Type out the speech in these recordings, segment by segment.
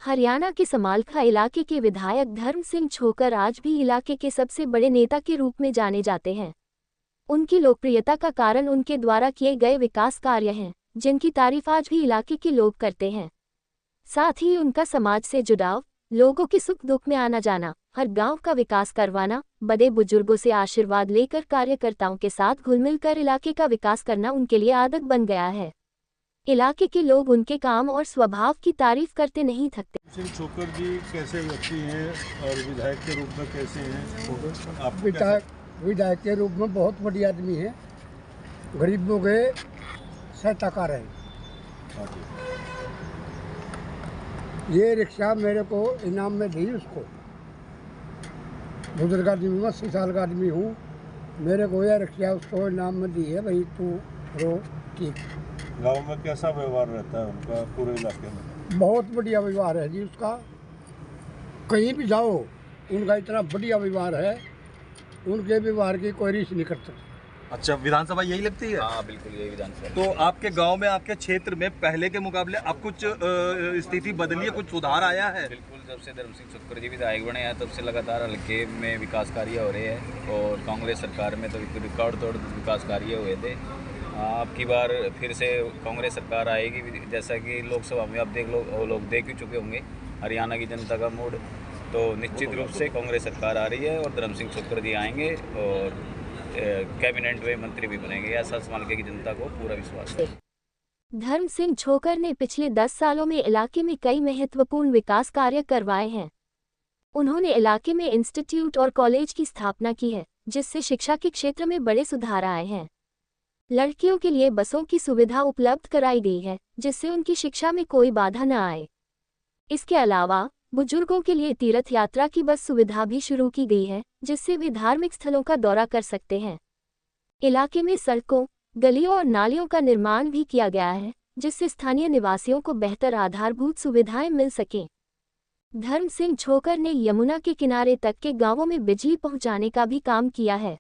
हरियाणा के समालखा इलाके के विधायक धर्म सिंह छोकर आज भी इलाके के सबसे बड़े नेता के रूप में जाने जाते हैं। उनकी लोकप्रियता का कारण उनके द्वारा किए गए विकास कार्य हैं, जिनकी तारीफ आज भी इलाके के लोग करते हैं। साथ ही उनका समाज से जुड़ाव, लोगों के सुख दुख में आना जाना, हर गांव का विकास करवाना, बड़े बुजुर्गों से आशीर्वाद लेकर कार्यकर्ताओं के साथ घुल-मिल कर इलाके का विकास करना उनके लिए आदत बन गया है। इलाके के लोग उनके काम और स्वभाव की तारीफ करते नहीं थकते। सिंह छोकर जी कैसे व्यक्ति हैं और विधायक के रूप में कैसे हैं? आप विधायक के रूप में बहुत बड़ी आदमी है, गरीबों के सहायताकार है। ये रिक्शा मेरे को इनाम में दी उसको। बुजुर्ग आदमी में 80 साल का आदमी हूँ, मेरे को यह रिक्शा उसको इनाम में दी है। भाई तू रो ठीक। गांव में कैसा व्यवहार रहता है उनका पूरे इलाके में? बहुत बढ़िया व्यवहार है जी उसका। कहीं भी जाओ उनका इतना बढ़िया व्यवहार है, उनके व्यवहार की कोई रीस नहीं कर सकती। अच्छा, विधानसभा यही लगती है? हाँ बिल्कुल, यही विधानसभा। तो आपके गांव में, आपके क्षेत्र में पहले के मुकाबले अब कुछ स्थिति बदली है, कुछ सुधार आया है? बिल्कुल, जब से धर्म सिंह छोकर जी विधायक बने हैं तब से लगातार हल्के में विकास कार्य हो रहे हैं और कांग्रेस सरकार में तो रिकॉर्ड तोड़ विकास कार्य हुए थे। अब की बार फिर से कांग्रेस सरकार आएगी, जैसा कि लोकसभा में आप लोग देख ही चुके होंगे हरियाणा की जनता का मूड, तो निश्चित रूप से कांग्रेस सरकार आ रही है और धर्म सिंह छोकर जी आएंगे और कैबिनेट में मंत्री भी बनेंगे। ऐसा समालखे की जनता को पूरा विश्वास है। धर्म सिंह छोकर ने पिछले 10 सालों में इलाके में कई महत्वपूर्ण विकास कार्य करवाए हैं। उन्होंने इलाके में इंस्टीट्यूट और कॉलेज की स्थापना की है, जिससे शिक्षा के क्षेत्र में बड़े सुधार आए हैं। लड़कियों के लिए बसों की सुविधा उपलब्ध कराई गई है, जिससे उनकी शिक्षा में कोई बाधा न आए। इसके अलावा बुजुर्गों के लिए तीर्थ यात्रा की बस सुविधा भी शुरू की गई है, जिससे वे धार्मिक स्थलों का दौरा कर सकते हैं। इलाके में सड़कों, गलियों और नालियों का निर्माण भी किया गया है, जिससे स्थानीय निवासियों को बेहतर आधारभूत सुविधाएं मिल सकें। धर्म सिंह छोकर ने यमुना के किनारे तक के गांवों में बिजली पहुंचाने का भी काम किया है।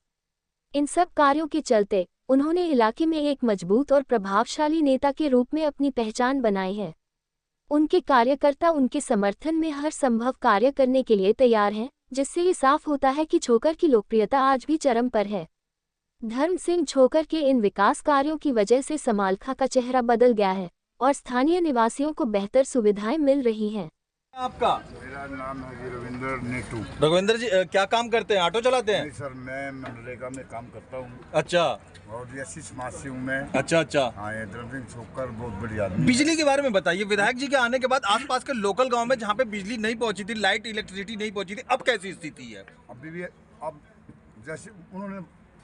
इन सब कार्यों के चलते उन्होंने इलाके में एक मजबूत और प्रभावशाली नेता के रूप में अपनी पहचान बनाई है। उनके कार्यकर्ता उनके समर्थन में हर संभव कार्य करने के लिए तैयार हैं, जिससे ये साफ होता है कि छोकर की लोकप्रियता आज भी चरम पर है। धर्म सिंह छोकर के इन विकास कार्यों की वजह से समालखा का चेहरा बदल गया है और स्थानीय निवासियों को बेहतर सुविधाएं मिल रही हैं। आपका? मेरा नाम है रविंद्र नेटू। रघुविंदर जी क्या काम करते हैं? ऑटो चलाते हैं? नहीं सर, मैं मनरेगा में काम करता हूँ। अच्छा। और ऐसी समाज से हूँ मैं। अच्छा। हाँ, ये धर्म सिंह छोकर बहुत बड़ी आदमी। बिजली के बारे में बताइए। विधायक जी के आने के बाद आसपास के लोकल गांव में जहाँ पे बिजली नहीं पहुंची थी, लाइट इलेक्ट्रिसिटी नहीं पहुंची थी, अब कैसी स्थिति है? अभी भी अब जैसे उन्होंने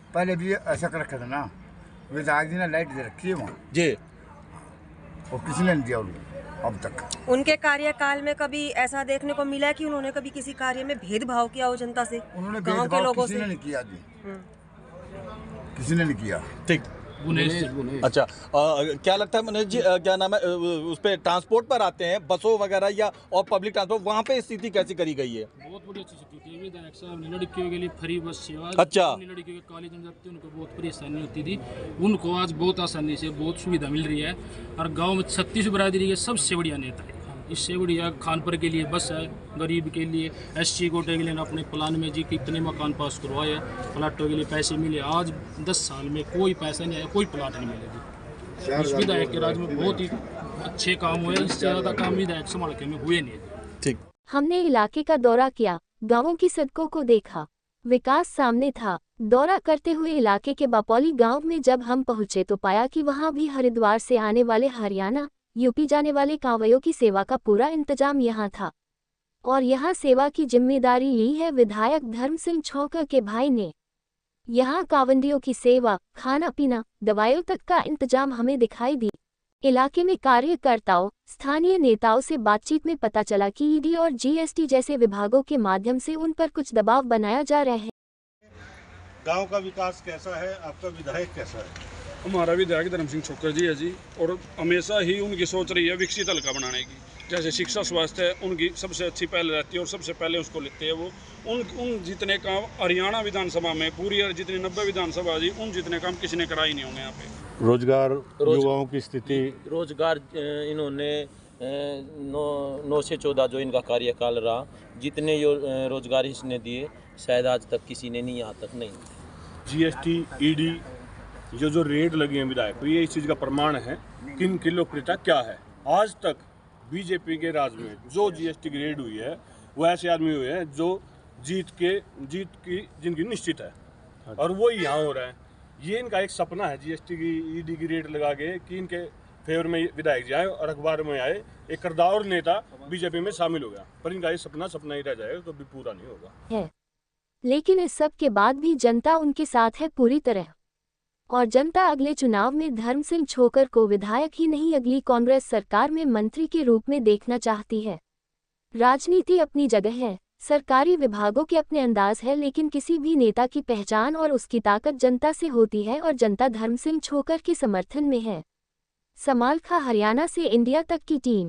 पहले भी ऐसा कर रखा था ना, विधायक जी ने लाइट दे रखी है वहाँ जी, और किसी ने नहीं दिया उनको अब तक। उनके कार्यकाल में कभी ऐसा देखने को मिला कि उन्होंने कभी किसी कार्य में भेदभाव किया हो जनता से? उन्होंने गांव के लोगों किसी से ने नहीं किया जी, किसी ने नहीं किया। ठीक। अच्छा, क्या लगता है मनोज जी, क्या नाम है, उस पे ट्रांसपोर्ट पर आते हैं बसों वगैरह या और पब्लिक ट्रांसपोर्ट, वहाँ पे स्थिति कैसी करी गई है? बहुत बड़ी अच्छी स्थिति है। विधायक साहब ने लड़कियों के लिए फ्री बस सेवा, अच्छा, लड़कियों के कॉलेज में जाते उनको बहुत परेशानी होती थी, उनको आज बहुत आसानी से बहुत सुविधा मिल रही है। और गाँव में 36 बिरादरी के सबसे बढ़िया नेता है। इससे बढ़िया खानपुर के लिए बस है, गरीब के लिए SC कोटे के लिए अपने प्लान में जी कितने मकान पास करवाए, प्लाटों के लिए पैसे मिले। आज 10 साल में कोई पैसा नहीं आया, कोई प्लाट नहीं मिले जी। इस विधायक के राज में बहुत ही अच्छे काम हुए, इससे ज़्यादा काम विधायक समालखे में हुए नहीं। ठीक। हमने इलाके का दौरा किया, गांवों की सड़कों को देखा, विकास सामने था। दौरा करते हुए इलाके के बापौली गांव में जब हम पहुंचे तो पाया कि वहां भी हरिद्वार से आने वाले, हरियाणा यूपी जाने वाले कांवड़ियों की सेवा का पूरा इंतजाम यहां था और यहां सेवा की जिम्मेदारी ली है विधायक धर्म सिंह छोकर के भाई ने। यहां कांवड़ियों की सेवा, खाना पीना, दवाइयों तक का इंतजाम हमें दिखाई दी। इलाके में कार्यकर्ताओं, स्थानीय नेताओं से बातचीत में पता चला कि ED और GST जैसे विभागों के माध्यम से उन पर कुछ दबाव बनाया जा रहा है। गांव का विकास कैसा है? आपका विधायक कैसा है? हमारा विधायक धर्म सिंह छोकर जी है जी, और हमेशा ही उनकी सोच रही है विकसित हल्का बनाने की। जैसे शिक्षा स्वास्थ्य है, उनकी सबसे अच्छी पहल रहती है और सबसे पहले उसको लेते हैं वो। उन जितने काम हरियाणा विधानसभा में पूरी जितनी 90 विधानसभा जी, उन जितने काम किसी ने कराई नहीं होंगे यहाँ पे। रोजगार, युवाओं की स्थिति, रोजगार इन्होंने 9 से 14 जो इनका कार्यकाल रहा, जितने रोजगार इसने दिए शायद आज तक किसी ने नहीं, यहाँ तक नहीं। जीएसटी, ईडी, जो रेट लगी हैं विधायक को, ये इस चीज़ का प्रमाण है कि इनकी लोकप्रियता क्या है। आज तक बीजेपी के राज में जो जीएसटी की रेड हुई है वो ऐसे आदमी हुए हैं जो जीत की जिनकी निश्चित है, और वो यहाँ हो रहा है। ये इनका एक सपना है जीएसटी की, ईडी की रेट लगा के कि इनके फेवर में विधायक जाए और अखबार में आए, एक करदार नेता बीजेपी में शामिल हो गया, पर इनका ये सपना ही रह जाएगा, कभी पूरा नहीं होगा है। लेकिन इस सब के बाद भी जनता उनके साथ है पूरी तरह, और जनता अगले चुनाव में धर्म सिंह छोकर को विधायक ही नहीं अगली कांग्रेस सरकार में मंत्री के रूप में देखना चाहती है। राजनीति अपनी जगह है, सरकारी विभागों के अपने अंदाज है, लेकिन किसी भी नेता की पहचान और उसकी ताकत जनता से होती है, और जनता धर्म सिंह छोकर के समर्थन में है। समालखा हरियाणा से इंडिया तक की टीम।